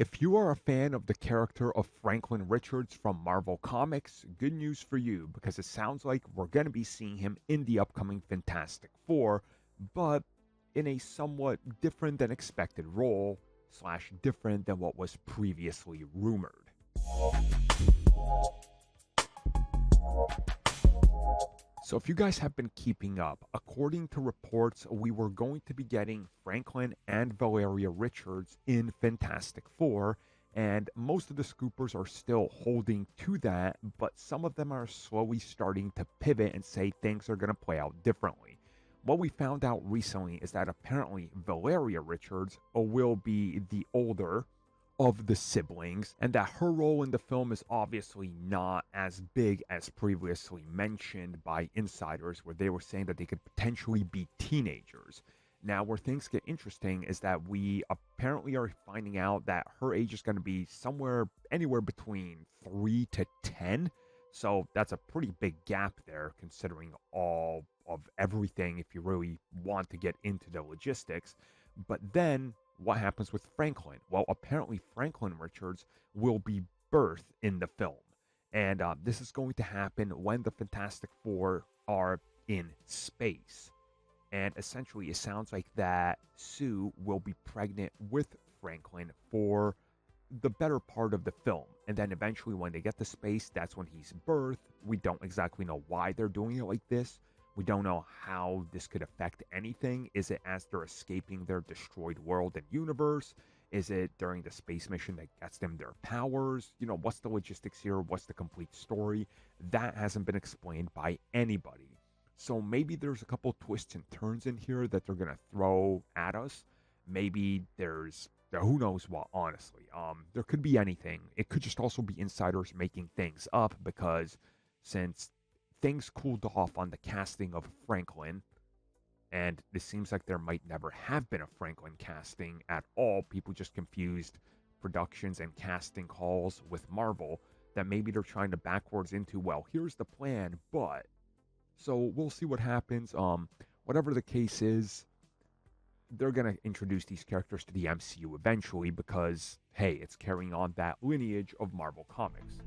If you are a fan of the character of Franklin Richards from Marvel Comics, good news for you because it sounds like we're going to be seeing him in the upcoming Fantastic Four, but in a somewhat different than expected role, slash different than what was previously rumored. So, if you guys have been keeping up, according to reports, we were going to be getting Franklin and Valeria Richards in Fantastic Four, and most of the scoopers are still holding to that, but some of them are slowly starting to pivot and say things are going to play out differently. What we found out recently is that apparently Valeria Richards will be the older of the siblings, and that her role in the film is obviously not as big as previously mentioned by insiders, where they were saying that they could potentially be teenagers. Now, where things get interesting is that we apparently are finding out that her age is going to be anywhere between 3 to 10. So that's a pretty big gap there, considering all of everything, if you really want to get into the logistics. But then what happens with Franklin? Well, apparently Franklin Richards will be birthed in the film. And this is going to happen when the Fantastic Four are in space. And essentially, it sounds like that Sue will be pregnant with Franklin for the better part of the film. And then eventually, when they get to space, that's when he's birthed. We don't exactly know why they're doing it like this. We don't know how this could affect anything. Is it as they're escaping their destroyed world and universe? Is it during the space mission that gets them their powers? What's the logistics here? What's the complete story? That hasn't been explained by anybody. So maybe there's a couple twists and turns in here that they're going to throw at us. Maybe there's who knows what, honestly. There could be anything. It could just also be insiders making things up because since things cooled off on the casting of Franklin, and it seems like there might never have been a Franklin casting at all. People just confused productions and casting calls with Marvel, that maybe they're trying to backwards into, well, here's the plan, but. So we'll see what happens. Whatever the case is, they're going to introduce these characters to the MCU eventually because, hey, it's carrying on that lineage of Marvel Comics.